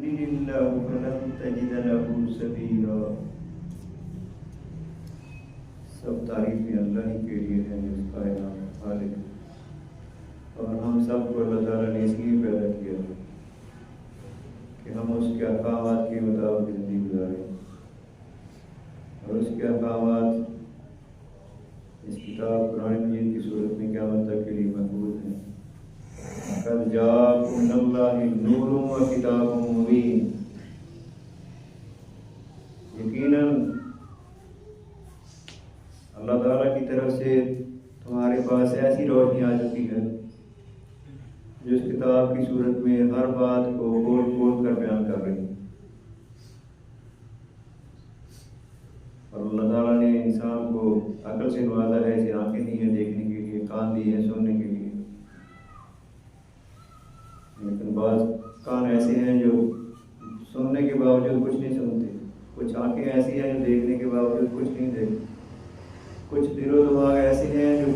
لله فلن تجد له سبيلا. سب تعریفیں اللہ ہی کے لیے ہیں جو اس کائنات خالق ہے، اور ہم سب کو اللہ تعالیٰ نے اس لیے پیدا کیا ہے کہ ہم اس کے احکامات کے مطابق زندگی گزاریں، اور اس کے احکامات اس کتاب قرآن مجید کی صورت میں قیامت تک کے لیے محفوظ ہیں۔ قد جاءکم من اللہ نور و کتاب مبین، یقیناً اللہ تعالیٰ کی طرف سے تمہارے پاس ایسی روشنی آ چکی ہے جو اس کتاب کی صورت میں ہر بات کو کھول کھول کر بیان کر رہی ہے۔ اور اللہ تعالیٰ نے انسان کو عقل سے نوازا ہے، اسے آنکھیں دی ہیں دیکھنے کے لیے، کان دی ہیں سننے کے لیے، لیکن بعض کان ایسے ہیں جو سننے کے باوجود کچھ نہیں سنتے، کچھ آنکھیں ایسی ہیں جو دیکھنے کے باوجود کچھ نہیں دیکھتے، کچھ دل و دماغ ایسے ہیں جو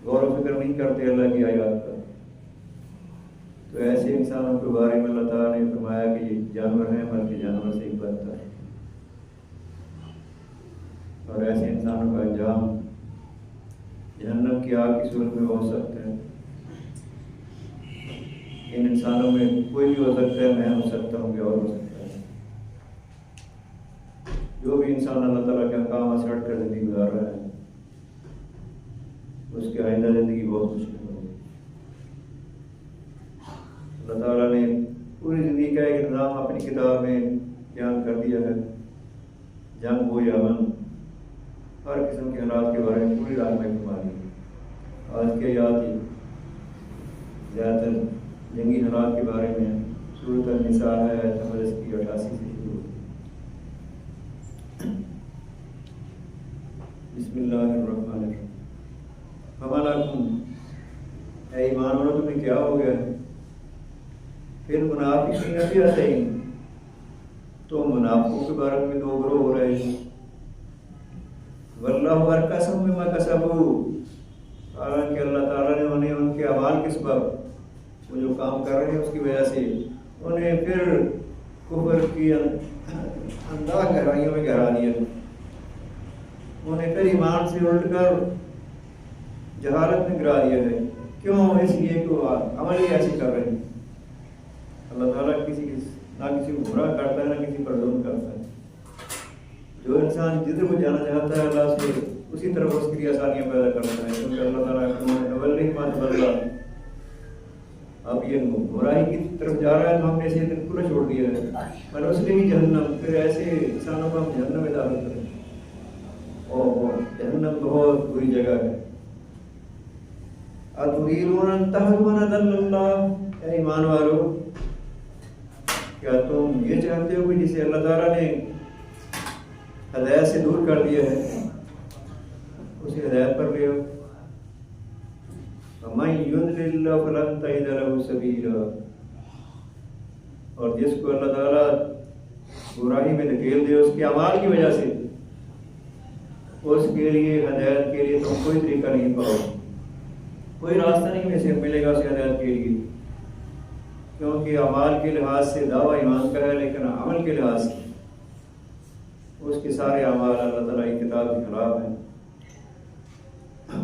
غور و فکر نہیں کرتے اللہ کی آیات کا۔ تو ایسے انسانوں کے بارے میں اللہ تعالیٰ نے فرمایا کہ یہ جانور ہیں، بلکہ جانور سے ایک بدتر ہے، اور ایسے انسانوں کا انجام جہنم کی آگ کی صورت میں ہو سکتا ہے۔ ان انسانوں میں کوئی بھی ہو سکتا ہے، میں ہو سکتا ہوں کہ اور ہو سکتا ہے۔ جو بھی انسان اللہ تعالیٰ کے احکام سے ہٹ کر زندگی گزار رہا ہے، اس کی آئندہ زندگی بہت مشکل ہوگی۔ اللہ تعالیٰ نے پوری زندگی کا ایک نظام اپنی کتاب میں بیان کر دیا ہے، جنگ ہو یا امن، ہر قسم کے حالات کے بارے میں پوری رہنمائی فرما دی ہے۔ آج کے آیات زیادہ تر جنگی حالات کے بارے میں سورۃ النساء ہے، آیت نمبر اس کی 88 سے شروع ہوتی ہے۔ بسم اللہ الرحمن الرحیم۔ فما لکم، اے ایمان والو تمہیں کیا ہو گیا ہے؟ پھر منافقین فئتین، تو منافقوں کے بارے میں دو گروہ ہو رہے ہیں۔ واللہ ارکسہم بما کسبوا، حالانکہ اللہ تعالیٰ نے انہیں ان کے اعمال کے سبب، وہ جو کام کر رہے ہیں اس کی وجہ سے انہیں پھر کفر کی اندھا گہرائیوں میں گرا دیا، انہیں پھر ایمان سے الٹ کر جہالت میں گرا دیا ہے۔ کیوں؟ اس لیے کہ وہ عمل ہی ایسے کر رہے ہیں۔ اللہ تعالیٰ نہ کسی کو گمراہ کرتا ہے، نہ کسی پر ظلم کرتا ہے۔ جو انسان جدھر کو جانا چاہتا ہے اللہ سے اسی طرف اس کے لیے آسانیاں پیدا کرتا ہے، کیونکہ اللہ تعالیٰ اب یہ گمراہی کی طرف جا رہا ہے تو ہم نے اسے پورا چھوڑ دیا ہے، پر اس نے ہی جہنم، پھر ایسے انسانوں کو ہم جہنم میں داخل کریں، اور جہنم بہت بری جگہ ہے۔ اتریدون ان تهدوا من ضل اللہ، اے ایمان والو کیا تم یہ چاہتے ہو کہ جسے اللہ تعالیٰ نے ہدایت سے دور کر دیا ہے اسے ہدایت پر لے آؤ؟ وَمَن يُضْلِلِ اللَّهُ فَلَن تَجِدَ لَهُ سَبِيلًا، اور جس کو اللہ تعالیٰ برائی میں دھکیل دے اس کے اعمال کی وجہ سے، اس کے لیے ہدایت کے لیے تم کوئی طریقہ نہیں پاؤ، کوئی راستہ نہیں میں سے ملے گا اسے ہدایت کے لیے، کیونکہ اعمال کے لحاظ سے دعویٰ ایمان کا ہے، لیکن عمل کے لحاظ سے اس کے سارے اعمال اللہ تعالیٰ کی کتاب کے خلاف ہیں۔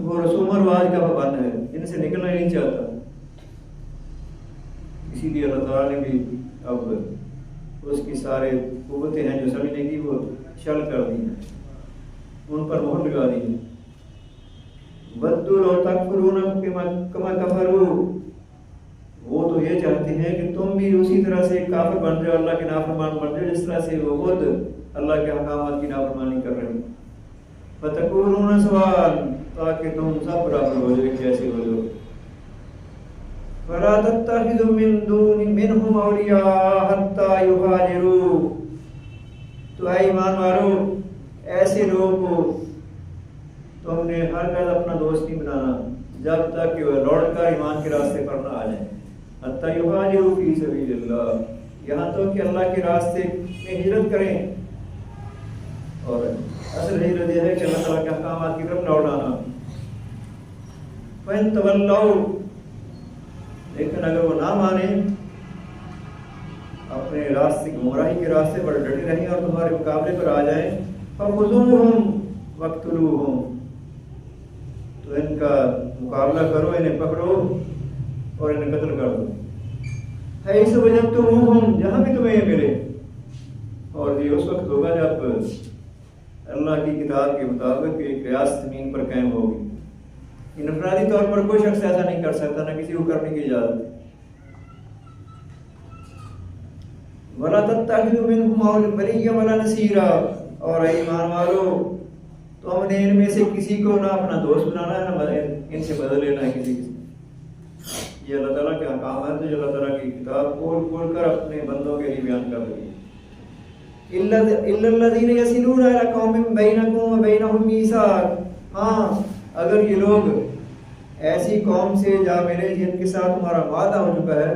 وہ رسوم و رواج کا پابند ہے، ان سے نکلنا ہی نہیں چاہتا، اسی لیے اللہ تعالیٰ نے بھی اب اس کی سارے قوتیں ہیں جو سمجھنے کی وہ شل کر دی ہیں، ان پر مہر لگا دی ہے۔ بدوا لو تکفرون کما کفروا، وہ تو یہ چاہتے ہیں کہ تم بھی اسی طرح سے کافر بن جاؤ، اللہ کے نافرمان بن جاؤ جس طرح سے وہ خود اللہ کے احکامات کی نافرمانی کر رہے ہیں۔ فتکونون سواء، تاکہ تم سب برابر ہو جائے، جیسے ہو جاؤ۔ فلا تتخذوا منهم اولیاء حتی یہاجروا، تو اے ایمان والو ایسے لوگوں کو تم نے ہرگز اپنا دوست نہیں بنانا جب تک کہ وہ لوٹ کر ایمان کے راستے پر نہ آ جائیں۔ حتی یہاجروا فی سبیل اللہ، یہاں تو کہ اللہ کے راستے میں ہجرت کریں، اور اصل ہجرت یہ ہے کہ اللہ تعالیٰ کے احکامات کی طرف لوٹ آنا۔ فَإِن تَوَلَّوْا، لیکن اگر وہ نہ مانے اپنے راستے گمراہی کے راستے پر ڈٹے رہیں اور تمہارے مقابلے پر آ جائیں، فخذوہم وقتلوہم، تو ان کا مقابلہ کرو، انہیں پکڑو اور انہیں قتل کر دو، حیث وجدتموہم، جہاں بھی تمہیں یہ ملے۔ اور یہ اس وقت ہوگا جب اللہ کی کتاب کے مطابق ایک ریاست زمین پر قائم ہوگی۔ انفرادی طور پر کوئی شخص ایسا نہیں کر سکتا، نہ کسی کو کرنے کی اجازت۔ وَلَا تَتَّخِذُوا مِنْهُمْ وَلِيًّا وَلَا نَصِيرًا، اور اے ایمان والو تم نے ان میں سے کسی کو نہ اپنا دوست بنانا ہے، نہ ان سے بدل لینا ہے کسی سے۔ یہ اللہ تعالیٰ کے احکام ہے، تو یہ اللہ تعالیٰ کی کتاب کھول کھول کر اپنے بندوں کے لیے بیان کر رہی ہے۔ إِلَّا الَّذِينَ يَصِلُونَ إِلَىٰ قَوْمٍ بَيْنَكُمْ وَبَيْنَهُم مِّيثَاقٌ، ہاں اگر یہ لوگ ایسی قوم سے جا ملے جن کے ساتھ تمہارا وعدہ ہو چکا ہے،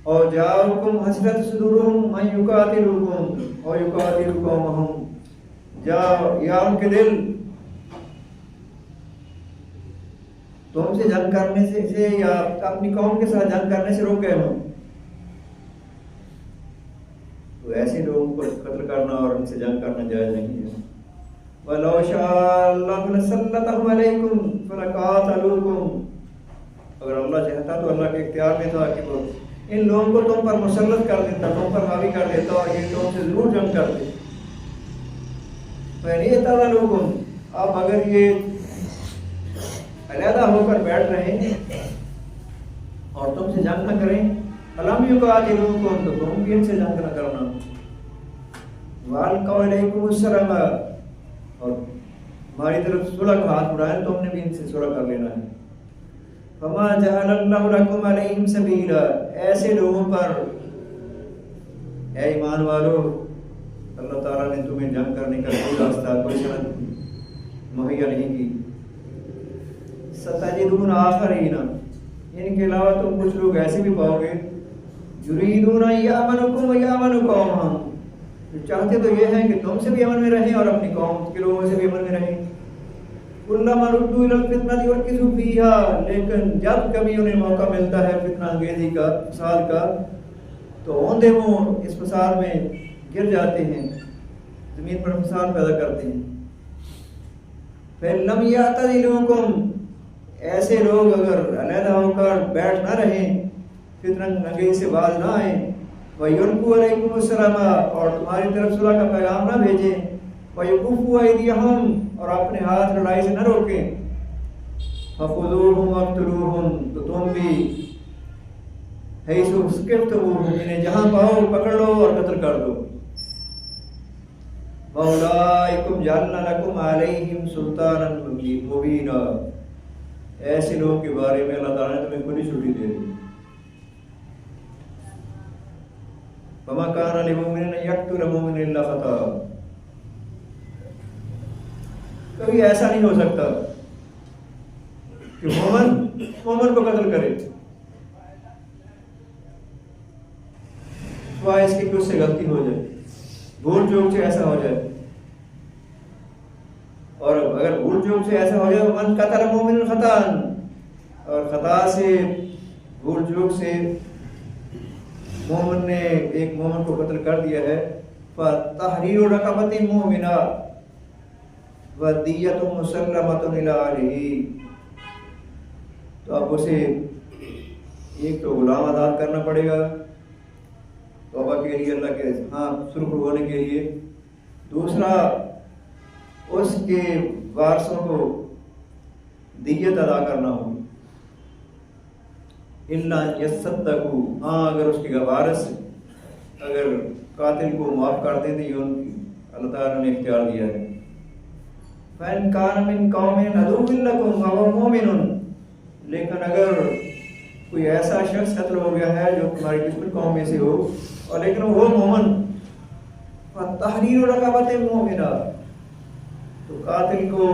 اور جاؤکم حسرت صدورہم ان یقاتلوکم اور یقاتلوا قومہم، یا ان کے دل تم سے جنگ کرنے سے یا اپنی قوم کے ساتھ جنگ کرنے سے روک گئے ہوں، تو ایسے لوگوں کو قتل کرنا اور ان سے جنگ کرنا جائز نہیں ہے۔ وَلَوْ شَاءَ اللَّهُ لَسَلَّطَهُمْ عَلَيْكُمْ فَلَقَاتَلُوكُمْ، اگر اللہ چاہتا تو اللہ کے اختیار میں تھا کہ وہ ان لوگوں کو تم پر مسلط کر دیتا، تم پر حاوی کر دیتا اور یہ تم سے ضرور جنگ کرتے۔ فَإِنِ اعْتَزَلُوكُمْ، اب اگر یہ علیحدہ ہو کر بیٹھ رہے ہیں اور تم سے جنگ نہ کریں، فَلَمْ يُقَاتِلُوكُمْ، تو تم بھی ان سے جنگ نہ کرنا، وَأَلْقَوْا إِلَيْكُمُ السَّلَامَ، اور ہماری طرف صلح کا ہاتھ بڑھائیں، تم نے بھی ان سے صلح کر لینا ہے۔ فَمَا جَعَلَ اللَّهُ لَكُمْ عَلَيْهِمْ سَبِيلًا، ایسے لوگوں پر اے ایمان والو اللہ تعالیٰ نے تمہیں جنگ کرنے کا کوئی راستہ، کوئی سند مہیا نہیں کی۔ سَتَجِدُونَ آخَرِينَ، ان کے علاوہ تم کچھ لوگ ایسے بھی پاؤ گے، يُرِيدُونَ أَن يَأْمَنُوكُمْ وَيَأْمَنُوا قَوْمَهُمْ، جو چاہتے تو یہ ہیں کہ تم سے بھی امن میں رہیں اور اپنی قوم کے لوگوں سے بھی امن میں رہیں۔ كُلَّمَا رُدُّوا إِلَى الْفِتْنَةِ أُرْكِسُوا فِيهَا، لیکن جب کبھی انہیں موقع ملتا ہے فتنہ انگیزی کا، فساد کا، تو اوندے وہ اس فساد میں گر جاتے ہیں، زمین پر فساد پیدا کرتے ہیں۔ فَإِن لَّمْ يَعْتَزِلُوكُمْ، ایسے لوگ اگر علیحدہ ہو کر بیٹھ نہ رہیں، فتنہ انگیزی سے باز نہ آئیں، وَيُلْقُوا عَلَيْكُمُ السَّلَامَ، اور تمہاری طرف صلح کا پیغام نہ بھیجیں، وَيَكُفُّوا أَيْدِيَهُمْ، اور اپنے ہاتھ لڑائی سے نہ روکیں، فَخُذُوهُمْ وَاقْتُلُوهُمْ، تو تم بھی حیث ثقفتموہم، انہیں جہاں پاؤ پکڑ لو اور قتل کر دو۔ وَأُولَٰئِكُمْ جَعَلْنَا لَكُمْ عَلَيْهِمْ سُلْطَانًا مُبِينًا، ایسے لوگوں کے بارے میں اللہ تعالیٰ نے تمہیں کھلی چھٹی دے دی۔ فَمَا كَانَ لِمُؤْمِنٍ أَن يَقْتُلَ مُؤْمِنًا إِلَّا خَطَأً، کبھی ایسا نہیں ہو سکتا کہ مومن کو قتل کرے سوائے اس کی کہ اس سے غلطی ہو جائے، بھول چوک سے ایسا ہو جائے، اور اگر بھول چوک سے ایسا ہو جائے من قتل مؤمنا خطأ، اور خطا سے بھول چوک سے مومن نے ایک مومن کو قتل کر دیا ہے، فَتَحْرِيرُ رَقَبَةٍ مُؤْمِنَةٍ وَدِيَّةٌ مُسَلَّمَةٌ إِلَىٰ أَهْلِهِ، تو اب اسے ایک تو غلام آزاد کرنا پڑے گا توبہ کے لیے، اللہ کے ہاں سرخرو ہونے کے لیے، دوسرا اس کے وارثوں کو دیت ادا کرنا ہوگی، اِلَّا يَصَّدَّقُوا، ہاں اگر اس کے وارث اگر قاتل کو معاف کر دیتے، یہ اللہ تعالیٰ نے اختیار دیا ہے۔ فَإِن كَانَ مِن قَوْمٍ عَدُوٍّ لَكُمْ وَهُوَ مُؤْمِنٌ، لیکن اگر کوئی ایسا شخص قتل ہو گیا ہے جو تمہاری دشمن قوم میں سے ہو اور لیکن وہ مومن، فَتَحْرِيرُ رَقَبَةٍ مُؤْمِنَةٍ، تو قاتل کو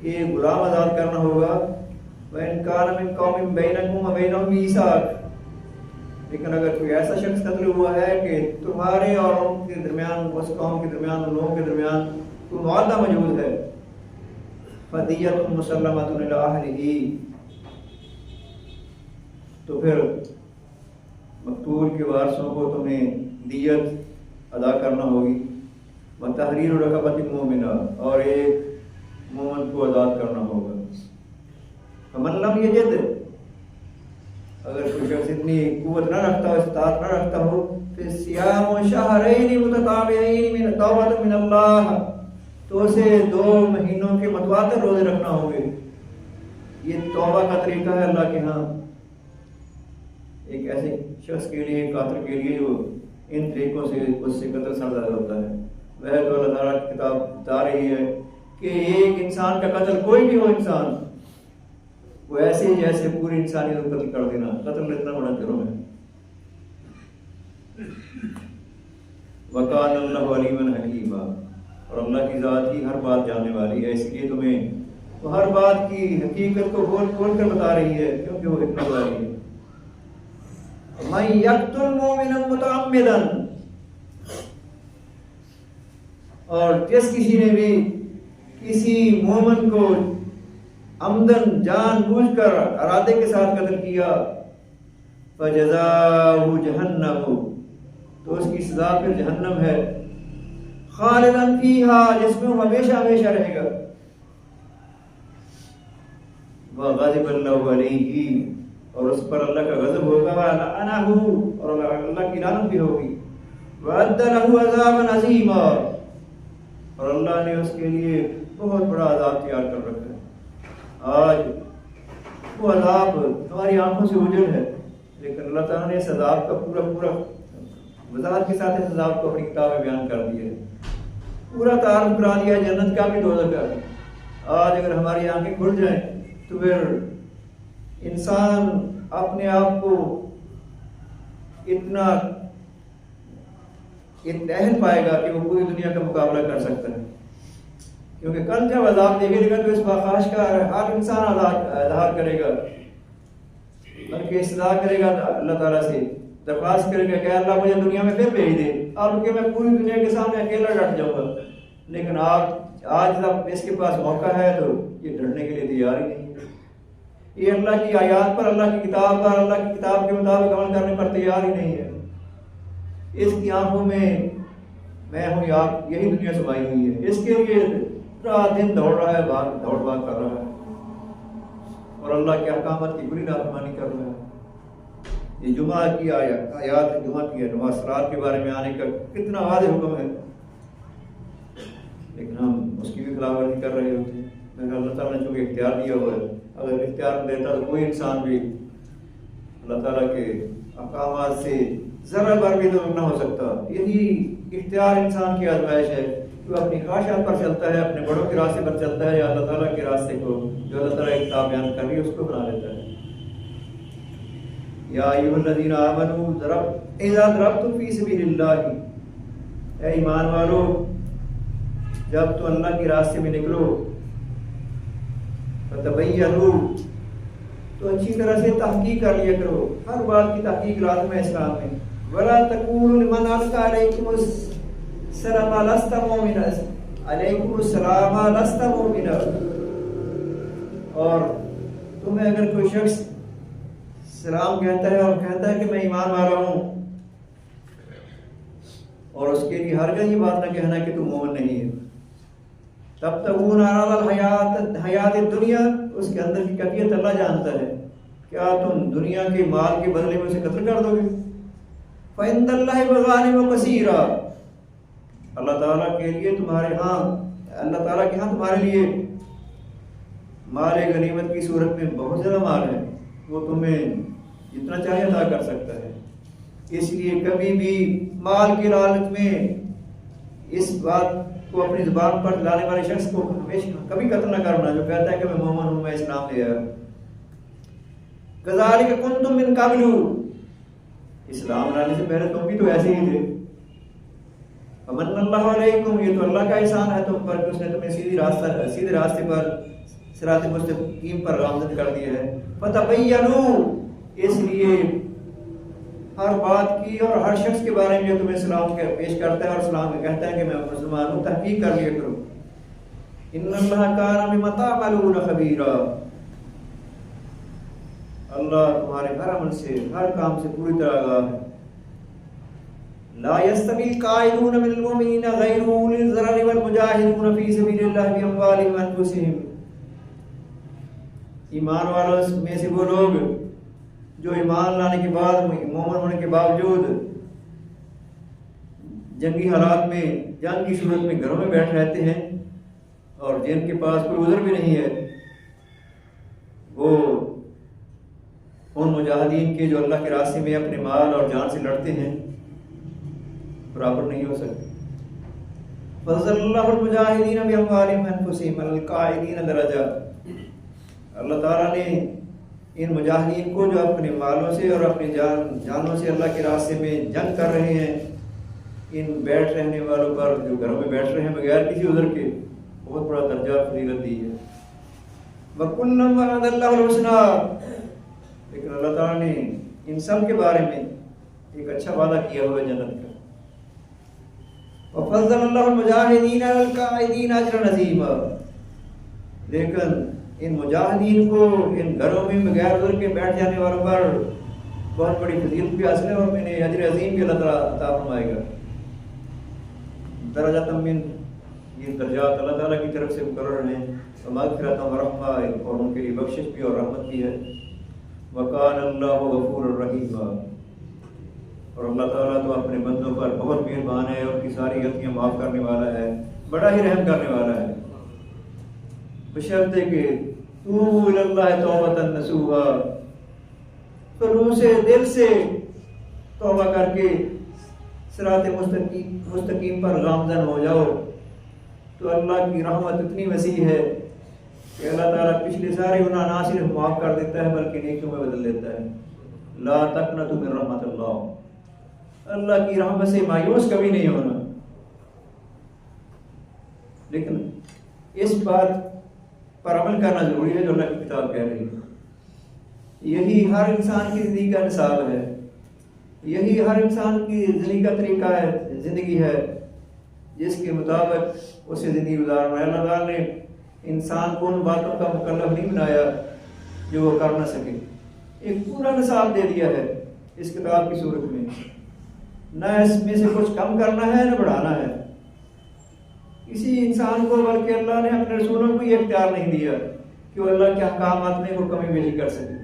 ایک غلام آزاد کرنا ہوگا۔ وَإِن كَانَ مِن قَوْمٍ بَيْنَكُمْ وَبَيْنَهُم مِّيثَاقٌ، لیکن اگر کوئی ایسا شخص قتل ہوا ہے کہ تمہارے اور ان کے درمیان، اس قوم کے درمیان، ان لوگوں کے درمیان کوئی معاہدہ موجود ہے، فَدِيَّةٌ مُسَلَّمَةٌ إِلَىٰ أَهْلِهِ، تو پھر مقتول کے وارثوں کو تمہیں دیت ادا کرنا ہوگی، وتحریر رقبۃ مومنہ، اور ایک مومن کو آزاد کرنا ہوگا۔ فمن لم یجد، اگر کوئی شخص اتنی قوت نہ رکھتا ہو، استطاعت نہ رکھتا ہو، پھر صیام شہرین متتابعین من توبۃ من اللہ، تو اسے 2 مہینوں کے متواتر روزے رکھنا ہوں گے۔ یہ توبہ کا طریقہ ہے اللہ کے ہاں ایک ایسے شخص کے لیے، قاتل کے لیے جو ان طریقوں سے اس سے قتل سرزد ہوتا ہے۔ وہ تو اللہ تعالیٰ کی کتاب بتا رہی ہے کہ ایک انسان کا قتل، کوئی بھی ہو انسان، وہ ایسے ہی جیسے پوری انسانیت کو قتل کر دینا، قتل اتنا بڑا جرم ہے۔ وَكَانَ اللَّهُ عَلِيمًا حَكِيمًا، اور اللہ کی ذات ہی ہر بات جاننے والی ہے، اس لیے تمہیں وہ ہر بات کی حقیقت کو کھول کھول کر بتا رہی ہے، کیونکہ وہ حکمت والی ہے۔ مَن يَقْتُلْ مُؤْمِنًا مُتَعَمِّدًا، اور جس کسی نے بھی کسی مومن کو عمدن جان بوجھ کر ارادے کے ساتھ قتل کیا، فَجَزَاؤُهُ جَهَنَّمُ، تو اس کی سزا پھر جہنم ہے، خالداً فیہا، جس میں وہ ہمیشہ ہمیشہ رہے گا، وَغَضِبَ اللَّهُ عَلَيْهِ، اور اس پر اللہ کا غضب ہوگا، وَلَعَنَهُ، اور اللہ کی لعنت بھی ہوگی، وَأَعَدَّ لَهُ عَذَابًا عَظِيمًا، اور اللہ نے اس کے لیے بہت بڑا عذاب تیار کر رکھا ہے۔ آج وہ عذاب ہماری آنکھوں سے اوجھل ہے، لیکن اللہ تعالیٰ نے اس عذاب کا پورا وضاحت کے ساتھ اس عذاب کو اپنی کتاب میں بیان کر دیا ہے، پورا تعارف کرا دیا ہے جنت کا بھی دوزخ کا بھی۔ آج اگر ہماری آنکھیں کھل جائیں تو پھر انسان اپنے آپ کو اتنا اہل پائے گا کہ وہ پوری دنیا کا مقابلہ کر سکتا ہے، کیونکہ کل جب عذاب دیکھے گا تو اس بخواش کا ہر انسان اظہار کرے گا، بلکہ استدعا کرے گا اللہ تعالیٰ سے، درخواست کرے گا کہ اللہ مجھے دنیا میں پھر بھیج دے، اب کہ میں پوری دنیا کے سامنے اکیلا ڈٹ جاؤں گا۔ لیکن آج جب اس کے پاس موقع ہے تو یہ ڈرنے کے لیے تیار ہی نہیں ہے، یہ اللہ کی آیات پر، اللہ کی کتاب پر، اللہ کی کتاب کے مطابق عمل کرنے پر تیار ہی نہیں ہے۔ اس کی آنکھوں میں میں ہوں یا آپ، یہی دنیا سمائی ہوئی ہے، اس کے لیے رات دن دوڑ رہا ہے، دوڑ بھاگ کر رہا ہے، اور اللہ کے احکامات کی بری نافرمانی کر رہا ہے۔ یہ جمعہ کی آیات، جمعہ کی نمازات کے بارے میں آنے کا کتنا واضح حکم ہے، لیکن ہم اس کی بھی خلاف ورزی کر رہے ہوتے ہیں۔ میں اللہ تعالیٰ نے چونکہ اختیار دیا ہوا ہے، اگر اختیار دیتا تو کوئی انسان بھی اللہ تعالیٰ کے احکامات سے ذرا بار بھی دور نہ ہو سکتا۔ یہی اختیار انسان کی آزمائش ہے، جو اپنی خواہشات پر چلتا ہے، اپنے بڑوں کے راستے پر چلتا ہے، یا اللہ تعالیٰ کے راستے کو جو اللہ تعالیٰ کی کتاب بیان کر رہی ہے اس کو بنا لیتا ہے۔ یا ایھا الذین آمنوا اذا ضربتم فی سبیل اللہ، اے ایمان والو جب تم اللہ کے راستے میں نکلو، فتبینوا، تو اچھی طرح سے تحقیق کر لیا کرو، ہر بات کی تحقیق لازم ہے اسلام میں۔ ولا تقولوا لمن القى علیکم السلام لست مؤمنا، علیکم السلام لست مؤمنا، اور تمہیں اگر کوئی شخص سلام کہتا ہے اور کہتا ہے کہ میں ایمان والا ہوں، اور اس کے لیے ہرگز یہ بات نہ کہنا کہ تم مومن نہیں ہے، تبتغون عرض الحیات الدنیا، اس کے اندر کی کیفیت اللہ جانتا ہے، کیا تم دنیا کے مال کے بدلے میں اسے قتل کر دو گے؟ فعند اللہ مغانم کثیرہ، اللہ تعالیٰ کے لیے تمہارے ہاں، اللہ تعالیٰ کے ہاں تمہارے لیے مال غنیمت کی صورت میں بہت زیادہ مال ہے، وہ تمہیں جتنا چاہے عطا کر سکتا ہے۔ اس لیے کبھی بھی مال کے لالچ میں اس بات کو اپنی زبان پر لانے والے شخص کو ہمیشہ کبھی قتل نہ کرنا جو کہتا ہے کہ میں مومن ہوں، میں اسلام لے آیا۔ کذالک کنتم من قبل، اسلام لانے سے پہلے تم بھی تو ایسے ہی تھے۔ فمن اللہ علیکم، یہ تو اللہ کا احسان ہے تم پر کہ اس نے تمہیں سیدھے راستے پر، صراط مستقیم پر گامزن کر دیا ہے۔ فتبینوا، اس لیے ہر بات کی اور ہر شخص کے بارے میں جو تمہیں اسلام پیش کرتا ہے اور اسلام میں کہتا ہے کہ میں مسلمان ہوں، تحقیق کر لیا کرو۔ ان اللہ کان بما تعملون خبیرا، اللہ تمہارے ہر عمل سے، ہر کام سے پوری طرح آگاہ ہے۔ لا يستوي القاعدون من المؤمنين غير أولي الضرر والمجاهدون في سبيل الله بأموالهم وأنفسهم۔ ایمان والوں میں سے وہ لوگ جو ایمان لانے کے بعد، مومن ہونے کے باوجود جنگی حالات میں، جنگ کی صورت میں گھروں میں بیٹھ رہتے ہیں اور جن کے پاس کوئی عذر بھی نہیں ہے، وہ ان مجاہدین کے جو اللہ کے راستے میں اپنے مال اور جان سے لڑتے ہیں برابر نہیں ہو سکتے۔ فضل اللہ المجاہدین باموالہم وانفسہم علی القاعدین درجہ۔ اللہ تعالیٰ نے ان مجاہدین کو جو اپنے مالوں سے اور اپنے جانوں سے اللہ کے راستے میں جنگ کر رہے ہیں، ان بیٹھ رہنے والوں پر جو گھروں میں بیٹھ رہے ہیں بغیر کسی عذر کے، بہت بڑا درجہ فضیلت دی ہے۔ وَكُلًّا وَعَدَ اللَّهُ الْحُسْنَىٰ، لیکن اللہ تعالیٰ نے ان سب کے بارے میں ایک اچھا وعدہ کیا ہوا ہے جنت کا۔ وَفَضَّلَ اللَّهُ الْمُجَاهِدِينَ عَلَى الْقَاعِدِينَ أَجْرًا عَظِيمًا، لیکن ان مجاہدین کو ان گھروں میں بغیر عذر کے بیٹھ جانے والوں پر بہت بڑی فضیلت بھی حاصل ہے اور میں نے اجر عظیم بھی اللہ تعالیٰ عطا فرمائے گا۔ درجات من، یہ درجات اللہ تعالیٰ کی طرف سے مقرر ہیں، مغفرت و رحمہ، اور ان کے لیے بخشش بھی اور رحمت بھی ہے۔ وَقَانَ اللَّهُ غَفُورًا رَحِيمًا، اور اللہ تعالیٰ تو اپنے بندوں پر بہت مہربان ہے اور کی ساری غلطیاں معاف کرنے والا ہے، بڑا ہی رحم کرنے والا ہے۔ بشرط کہ توبوا الی اللہ توبۃ نصوحا، تو سے دل سے توبہ کر کے صراط مستقیم پر گامزن ہو جاؤ، تو اللہ کی رحمت اتنی وسیع ہے کہ اللہ تعالیٰ پچھلے سارے گناہ نہ صرف معاف کر دیتا ہے بلکہ نیکیوں میں بدل دیتا ہے۔ لا تقنطوا من رحمت اللہ، اللہ کی رحمت سے مایوس کبھی نہیں ہونا۔ لیکن اس بات پر عمل کرنا ضروری ہے جو اللہ کی کتاب کہہ رہی ہے۔ یہی ہر انسان کی زندگی کا نصاب ہے، یہی ہر انسان کی زندگی کا طریقہ ہے، زندگی ہے جس کے مطابق اسے زندگی گزارنا ہے۔ اللہ تعالیٰ نے انسان کو ان باتوں کا مکلف نہیں بنایا جو وہ کر نہ سکے، ایک پورا نصاب دے دیا ہے اس کتاب کی صورت میں، نہ اس میں سے کچھ کم کرنا ہے نہ بڑھانا ہے کسی انسان کو، بلکہ اللہ نے اپنے رسولوں کو یہ اختیار نہیں دیا کہ وہ اللہ کے احکامات میں کوئی کمی بیشی کر سکے۔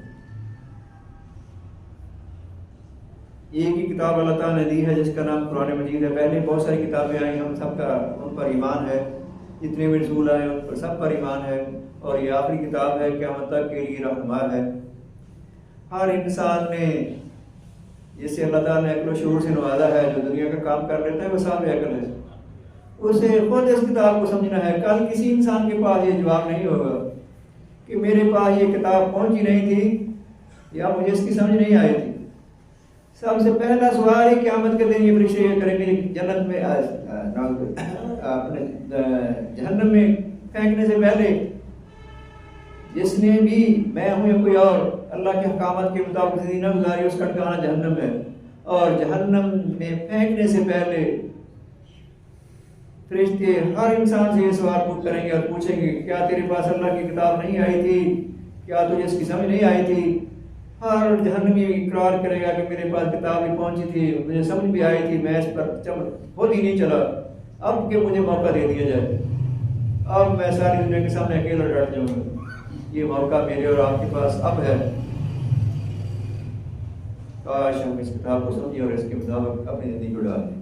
ایک ہی کتاب اللہ تعالیٰ نے دی ہے جس کا نام قرآن مجید ہے۔ پہلے بہت ساری کتابیں آئیں، ہم سب کا ان پر ایمان ہے، جتنے بھی رسول آئے ان پر سب پر ایمان ہے، اور یہ آخری کتاب ہے قیامت تک کے لیے رہنما ہے۔ ہر انسان نے جس سے اللہ تعالیٰ نے عقل و شعور سے نوازا ہے، جو دنیا کا کام کر لیتا ہے وہ صاحب عقل ہے، اسے خود اس کتاب کو سمجھنا ہے۔ کل کسی انسان کے پاس یہ جواب نہیں ہوگا کہ میرے پاس یہ کتاب پہنچی نہیں تھی یا مجھے اس کی سمجھ نہیں آئی تھی۔ سب سے پہلا سوال ہے قیامت کے دن یہ فرشتے یہ کریں گے جنت میں اپنے جہنم میں پھینکنے سے پہلے، جس نے بھی میں ہوں یا کوئی اور اللہ کے احکامات کے مطابق زندگی نہ گزاری اس کا ٹھکانہ جہنم ہے، اور جہنم میں پھینکنے سے پہلے فرشتے ہر انسان سے یہ سوال پوچھ کریں گے اور پوچھیں گے کیا تیرے پاس اللہ کی کتاب نہیں آئی تھی، کیا تجھے اس کی سمجھ نہیں آئی تھی؟ ہر جہنمی اقرار کرے گا کہ میرے پاس کتاب بھی پہنچی تھی، مجھے سمجھ بھی آئی تھی، میں اس پر خود ہی نہیں چلا، اب کہ مجھے موقع دے دیا جائے، اب میں ساری دنیا کے سامنے اکیلا ڈٹ جاؤں گا۔ یہ موقع میرے اور آپ کے پاس اب ہے۔ کاش ہم اس کتاب کو سمجھیں اور اس کے مطابق اپنی زندگی کو ڈال دیں۔